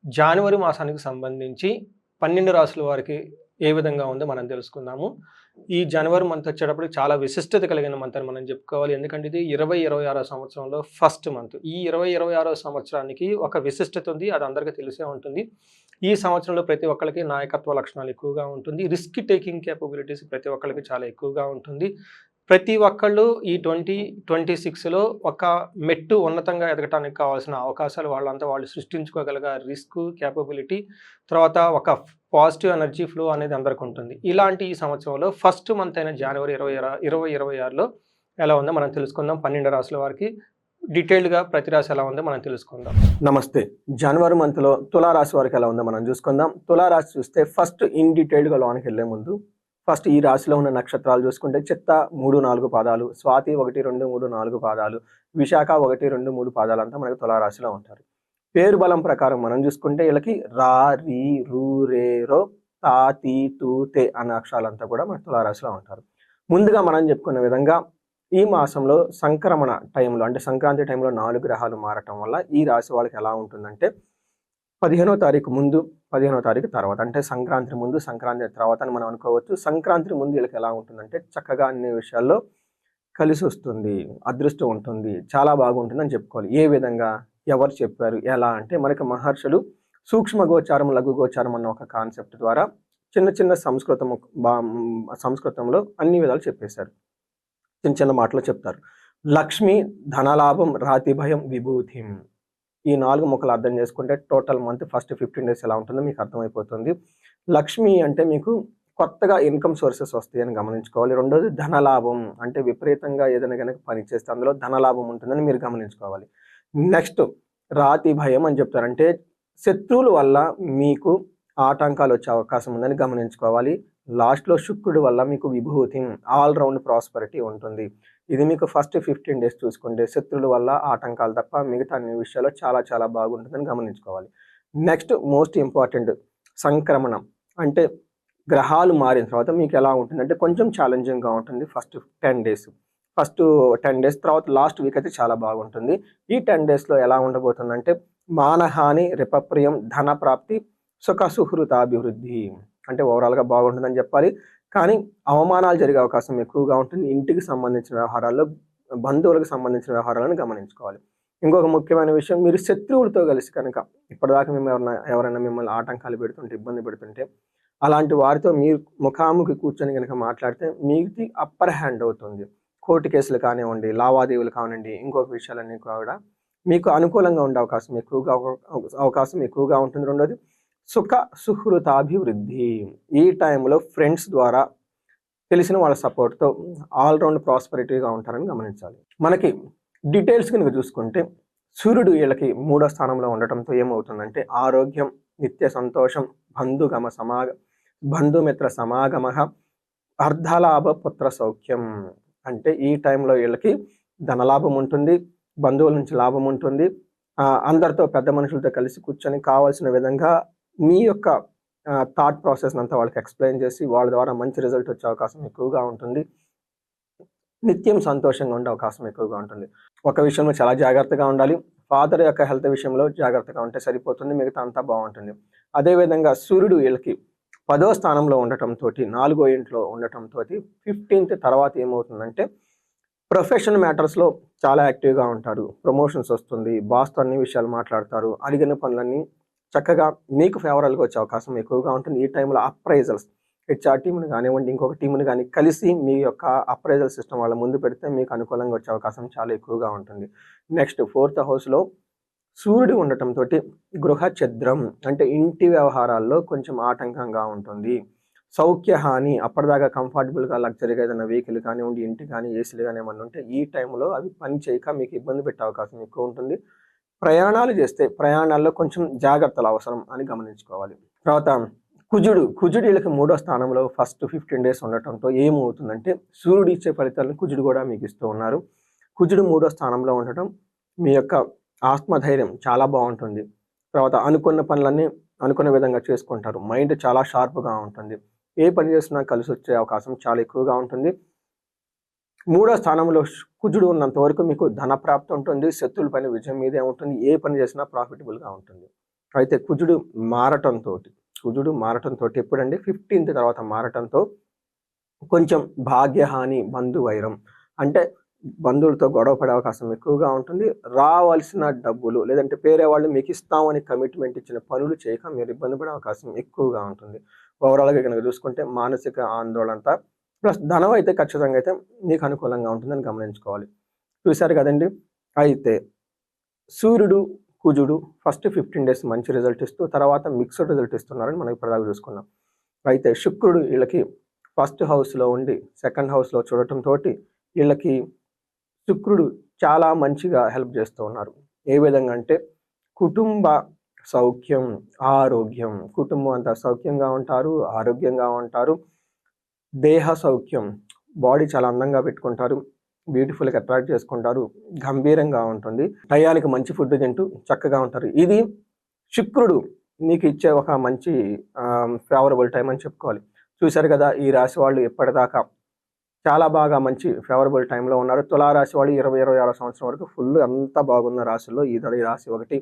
జనవరి మాసానికి సంబంధించి 12 రాసుల వారికి ఏ విధంగా ఉందో మనం తెలుసుకుందాము. ఈ జనవరి మంత్ వచ్చేటప్పటికి చాలా విశిష్టత కలిగిన మంత్ అని మనం చెప్పుకోవాలి. ఎందుకంటే ఇది 2026 సంవత్సరంలో ఫస్ట్ మంత్. ఈ 2026 సంవత్సరానికి ఒక విశిష్టత ఉంది. అది అందరికీ తెలిసే ఉంటుంది. ఈ సంవత్సరంలో ప్రతి ఒక్కళ్ళకి నాయకత్వ లక్షణాలు ఎక్కువగా ఉంటుంది. రిస్క్ టేకింగ్ కేపబిలిటీస్ ప్రతి ఒక్కళ్ళకి చాలా ఎక్కువగా ఉంటుంది. ప్రతి ఒక్కళ్ళు ఈ 2026లో ఒక మెట్టు ఉన్నతంగా ఎదగటానికి కావాల్సిన అవకాశాలు వాళ్ళంతా వాళ్ళు సృష్టించుకోగలిగే రిస్క్, కేపబిలిటీ, తర్వాత ఒక పాజిటివ్ ఎనర్జీ ఫ్లో అనేది అందరికి ఉంటుంది. ఇలాంటి ఈ సంవత్సరంలో ఫస్ట్ మంత్ అయిన జనవరి 2026లో ఎలా ఉందో మనం తెలుసుకుందాం. 12 రాసుల వారికి డీటెయిల్డ్గా ప్రతి రాశి ఎలా ఉందో మనం తెలుసుకుందాం. నమస్తే. జనవరి మంత్లో తులారాశి వారికి ఎలా ఉందో మనం చూసుకుందాం. తులారాశి చూస్తే ఫస్ట్ ఇన్ డీటెయిల్డ్గా లోనికి వెళ్ళే ముందు ఫస్ట్ ఈ రాశిలో ఉన్న నక్షత్రాలు చూసుకుంటే చిత్త 3, 4 పాదాలు, స్వాతి 1, 2, 3, 4 పాదాలు, విశాఖ 1, 2, 3 పాదాలు అంతా మనకు తులారాశిలో ఉంటారు. పేరు బలం ప్రకారం మనం చూసుకుంటే వీళ్ళకి రా, రీ, రు, రే, రో, తా, తీ, తూ, తే అనే అక్షరాలంతా కూడా మన తులారాశిలో ఉంటారు. ముందుగా మనం చెప్పుకున్న విధంగా ఈ మాసంలో సంక్రమణ టైంలో అంటే సంక్రాంతి టైంలో 4 గ్రహాలు మారటం వల్ల ఈ రాశి వాళ్ళకి ఎలా ఉంటుందంటే 15వ తారీఖు ముందు 15వ తారీఖు తర్వాత అంటే సంక్రాంతి ముందు సంక్రాంతి తర్వాత అని మనం అనుకోవచ్చు. సంక్రాంతి ముందు వీళ్ళకి ఎలా ఉంటుందంటే చక్కగా అన్ని విషయాల్లో కలిసి వస్తుంది, అదృష్టం ఉంటుంది, చాలా బాగుంటుంది అని చెప్పుకోవాలి. ఏ విధంగా, ఎవరు చెప్పారు, ఎలా అంటే మనకి మహర్షులు సూక్ష్మ గోచారం, లఘు గోచారం అన్న ఒక కాన్సెప్ట్ ద్వారా చిన్న చిన్న సంస్కృతంలో అన్ని విధాలు చెప్పేశారు. చిన్న చిన్న మాటలు చెప్తారు. లక్ష్మి, ధనలాభం, రాతి భయం, విభూతిం. ఈ 4 ముక్కలు అర్థం చేసుకుంటే టోటల్ మంత్ ఫస్ట్ 15 డేస్ ఎలా ఉంటుందో మీకు అర్థమైపోతుంది. లక్ష్మి అంటే మీకు కొత్తగా ఇన్కమ్ సోర్సెస్ వస్తాయని గమనించుకోవాలి. రెండోది ధనలాభం అంటే విపరీతంగా ఏదైనా కనుక పని చేస్తే అందులో ధనలాభం ఉంటుందని మీరు గమనించుకోవాలి. నెక్స్ట్ రాతి భయం అని చెప్తారంటే శత్రువుల వల్ల మీకు ఆటంకాలు వచ్చే అవకాశం ఉందని గమనించుకోవాలి. లాస్ట్లో శుక్రుడి వల్ల మీకు విభూతి, ఆల్రౌండ్ ప్రాస్పరిటీ ఉంటుంది. ఇది మీకు ఫస్ట్ 15 డేస్ చూసుకుంటే శత్రువుల వల్ల ఆటంకాలు తప్ప మిగతా అన్ని విషయాల్లో చాలా చాలా బాగుంటుందని గమనించుకోవాలి. నెక్స్ట్ మోస్ట్ ఇంపార్టెంట్ సంక్రమణం అంటే గ్రహాలు మారిన తర్వాత మీకు ఎలా ఉంటుందంటే కొంచెం ఛాలెంజింగ్గా ఉంటుంది ఫస్ట్ 10 డేస్. ఫస్ట్ 10 డేస్ తర్వాత లాస్ట్ వీక్ అయితే చాలా బాగుంటుంది. ఈ 10 డేస్లో ఎలా ఉండబోతుందంటే మానహాని, రిపప్రియం, ధన ప్రాప్తి, సుఖ సుహృతాభివృద్ధి అంటే ఓవరాల్గా బాగుంటుందని చెప్పాలి. కానీ అవమానాలు జరిగే అవకాశం ఎక్కువగా ఉంటుంది. ఇంటికి సంబంధించిన వ్యవహారాల్లో, బంధువులకు సంబంధించిన వ్యవహారాలను గమనించుకోవాలి. ఇంకొక ముఖ్యమైన విషయం, మీరు శత్రువులతో కలిసి కనుక ఇప్పటిదాకా ఎవరైనా మిమ్మల్ని ఆటంకాలు పెడుతుంటే, ఇబ్బంది పెడుతుంటే అలాంటి వారితో మీరు ముఖాముఖి కూర్చొని కనుక మాట్లాడితే మీకు అప్పర్ హ్యాండ్ అవుతుంది. కోర్టు కేసులు కానివ్వండి, లావాదేవీలు కానివ్వండి, ఇంకొక విషయాలన్నీ కూడా మీకు అనుకూలంగా ఉండే అవకాశం ఎక్కువగా ఉంటుంది. రెండోది సుఖ సుహృతాభివృద్ధి. ఈ టైంలో ఫ్రెండ్స్ ద్వారా తెలిసిన వాళ్ళ సపోర్ట్తో ఆల్రౌండ్ ప్రాస్పరిటీగా ఉంటారని గమనించాలి. మనకి డీటెయిల్స్ కనుక చూసుకుంటే సూర్యుడు వీళ్ళకి 3వ స్థానంలో ఉండటంతో ఏమవుతుందంటే ఆరోగ్యం, నిత్య సంతోషం, బంధుమిత్ర సమాగమ, అర్ధలాభ, పుత్ర సౌఖ్యం. అంటే ఈ టైంలో వీళ్ళకి ధనలాభం ఉంటుంది, బంధువుల నుంచి లాభం ఉంటుంది. అందరితో పెద్ద మనుషులతో కలిసి కూర్చొని కావాల్సిన విధంగా మీ యొక్క థాట్ ప్రాసెస్ అంతా వాళ్ళకి ఎక్స్ప్లెయిన్ చేసి వాళ్ళ ద్వారా మంచి రిజల్ట్ వచ్చే అవకాశం ఎక్కువగా ఉంటుంది. నిత్యం సంతోషంగా ఉండే అవకాశం ఎక్కువగా ఉంటుంది. ఒక విషయంలో చాలా జాగ్రత్తగా ఉండాలి. ఫాదర్ యొక్క హెల్త్ విషయంలో జాగ్రత్తగా ఉంటే సరిపోతుంది, మిగతా అంతా బాగుంటుంది. అదేవిధంగా సూర్యుడు వీళ్ళకి 10వ స్థానంలో ఉండటంతో, 4వ ఇంట్లో ఉండటంతో 15th తర్వాత ఏమవుతుందంటే ప్రొఫెషనల్ మ్యాటర్స్లో చాలా యాక్టివ్గా ఉంటారు. ప్రమోషన్స్ వస్తుంది, బాస్తో అన్ని విషయాలు మాట్లాడతారు. అడిగిన పనులన్నీ చక్కగా మీకు ఫేవరల్గా వచ్చే అవకాశం ఎక్కువగా ఉంటుంది. ఈ టైంలో అప్రైజల్స్, హెచ్ఆర్ టీంని కానివ్వండి, ఇంకొక టీంని కానీ కలిసి మీ యొక్క అప్రైజల్ సిస్టమ్ వాళ్ళ ముందు పెడితే మీకు అనుకూలంగా వచ్చే అవకాశం చాలా ఎక్కువగా ఉంటుంది. నెక్స్ట్ 4th హౌస్లో సూర్యుడు ఉండటంతో గృహ ఛిద్రం అంటే ఇంటి వ్యవహారాల్లో కొంచెం ఆటంకంగా ఉంటుంది. సౌఖ్య హాని, అప్పటిదాకా కంఫర్టబుల్గా లగ్జరీగా ఏదైనా వెహికల్ కానివ్వండి, ఇంటి కానీ ఏసీలు కానీ ఏమన్నా ఉంటే ఈ టైంలో అవి పని చేయక మీకు ఇబ్బంది పెట్టే అవకాశం ఎక్కువ ఉంటుంది. ప్రయాణాలు చేస్తే ప్రయాణాల్లో కొంచెం జాగ్రత్తలు అవసరం అని గమనించుకోవాలి. తర్వాత కుజుడు వీళ్ళకి 3వ స్థానంలో ఫస్ట్ 15 డేస్ ఉండటంతో ఏమవుతుందంటే సూర్యుడు ఇచ్చే ఫలితాలను కుజుడు కూడా మీకు ఇస్తూ ఉన్నారు. కుజుడు 3వ స్థానంలో ఉండటం మీ యొక్క ఆత్మధైర్యం చాలా బాగుంటుంది. తర్వాత అనుకున్న పనులన్నీ అనుకున్న విధంగా చేసుకుంటారు. మైండ్ చాలా షార్ప్గా ఉంటుంది. ఏ పని చేసినా కలిసి వచ్చే అవకాశం చాలా ఎక్కువగా ఉంటుంది. 3వ స్థానంలో కుజుడు ఉన్నంత వరకు మీకు ధన ప్రాప్తి ఉంటుంది. శత్రువుల పైన విజయం మీదే ఉంటుంది. ఏ పని చేసినా ప్రాఫిటబుల్గా ఉంటుంది. అయితే కుజుడు మారటంతో ఎప్పుడండి 15th తర్వాత మారటంతో కొంచెం భాగ్యహాని, బంధువైరం అంటే బంధువులతో గొడవ పడే అవకాశం ఎక్కువగా ఉంటుంది. రావాల్సిన డబ్బులు లేదంటే వేరే వాళ్ళు మీకు ఇస్తామని కమిట్మెంట్ ఇచ్చిన పనులు చేయక మీరు ఇబ్బంది పడే అవకాశం ఎక్కువగా ఉంటుంది. ఓవరాల్‌గా గనుక చూసుకుంటే మానసిక ఆందోళనంతా ప్లస్ ధనం అయితే ఖచ్చితంగా అయితే మీకు అనుకూలంగా ఉంటుందని గమనించుకోవాలి. చూసారు కదండీ! అయితే సూర్యుడు, కుజుడు ఫస్ట్ 15 డేస్ మంచి రిజల్ట్ ఇస్తూ తర్వాత మిక్స్డ్ రిజల్ట్ ఇస్తున్నారని మనం ఇప్పటిదాకా చూసుకున్నాం. అయితే శుక్రుడు వీళ్ళకి ఫస్ట్ హౌస్‌లో ఉండి సెకండ్ హౌస్‌లో చూడటంతోటి వీళ్ళకి శుక్రుడు చాలా మంచిగా హెల్ప్ చేస్తూ ఉన్నారు. ఏ విధంగా అంటే కుటుంబ సౌఖ్యం, ఆరోగ్యం, కుటుంబం అంతా సౌఖ్యంగా ఉంటారు, ఆరోగ్యంగా ఉంటారు. దేహ సౌఖ్యం, బాడీ చాలా అందంగా పెట్టుకుంటారు. బ్యూటిఫుల్‌గా అట్రాక్ట్ చేసుకుంటారు. గంభీరంగా ఉంటుంది. టయానికి మంచి ఫుడ్ తింటూ చక్కగా ఉంటారు. ఇది శుక్రుడు మీకు ఇచ్చే ఒక మంచి ఫేవరబుల్ టైమ్ అని చెప్పుకోవాలి. చూసారు కదా! ఈ రాశి వాళ్ళు ఇప్పటిదాకా చాలా బాగా మంచి ఫేవరబుల్ టైమ్‌లో ఉన్నారు. తులా రాశి వాళ్ళు 26 సంవత్సరం వరకు ఫుల్ అంతా బాగున్న రాశుల్లో ఈ రాశి ఒకటి.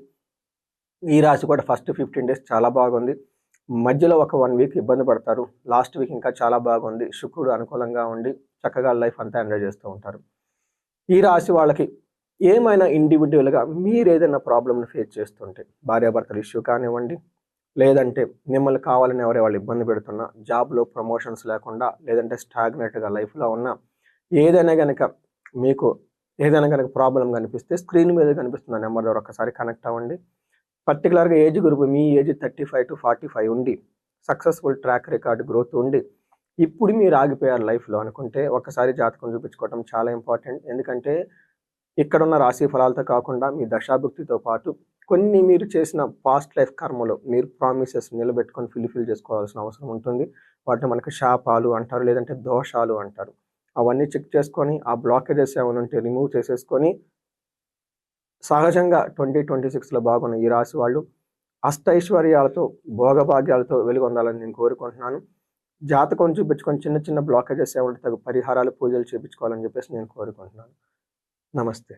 ఈ రాశి కూడా ఫస్ట్ 15 డేస్ చాలా బాగుంది. మధ్యలో ఒక 1 వీక్ ఇబ్బంది పడతారు. లాస్ట్ వీక్ ఇంకా చాలా బాగుంది. శుక్రుడు అనుకూలంగా ఉండి చక్కగా లైఫ్ అంతా ఎంజాయ్ చేస్తూ ఉంటారు. ఈ రాశి వాళ్ళకి ఏమైనా ఇండివిడ్యువల్‌గా మీరేదైనా ప్రాబ్లమ్‌ని ఫేస్ చేస్తుంటే, భార్యాభర్తల ఇష్యూ కానివ్వండి, లేదంటే మిమ్మల్ని కావాలని వాళ్ళు ఇబ్బంది పెడుతున్నా, జాబ్‌లో ప్రమోషన్స్ లేకుండా, లేదంటే స్టాగ్నేట్‌గా లైఫ్‌లో ఉన్న ఏదైనా గనక మీకు ఏదైనా గనక ప్రాబ్లమ్ కనిపిస్తే స్క్రీన్ మీద కనిపిస్తున్న నెంబర్ ద్వారా ఒక్కసారి కనెక్ట్ అవ్వండి. పర్టిక్యులర్‌గా ఏజ్ గ్రూప్ మీ ఏజ్ 35-45 ఉండి, సక్సెస్‌ఫుల్ ట్రాక్ రికార్డ్ గ్రోత్ ఉండి, ఇప్పుడు మీరు ఆగిపోయారు లైఫ్‌లో అనుకుంటే ఒక్కసారి జాతకం చూపించుకోవడం చాలా ఇంపార్టెంట్. ఎందుకంటే ఇక్కడున్న రాశి ఫలాలతో కాకుండా మీ దశాభుక్తితో పాటు కొన్ని మీరు చేసిన పాస్ట్ లైఫ్ కర్మలు మీరు ప్రామిసెస్ నిలబెట్టుకొని ఫుల్‌ఫిల్ చేసుకోవాల్సిన అవసరం ఉంటుంది. వాటిని మనకు శాపాలు అంటారు, లేదంటే దోషాలు అంటారు. అవన్నీ చెక్ చేసుకొని ఆ బ్లాకేజెస్ ఏమైనా ఉంటే రిమూవ్ చేసేసుకొని సహజంగా 2026లో బాగున్న ఈ రాశి వాళ్ళు అష్టైశ్వర్యాలతో, భోగభాగ్యాలతో వెలుగొందాలని నేను కోరుకుంటున్నాను. జాతకం చూపించుకొని చిన్న చిన్న బ్లాకేజెస్ ఏమంటే తగు పరిహారాలు, పూజలు చేపించుకోవాలని చెప్పేసి నేను కోరుకుంటున్నాను. నమస్తే.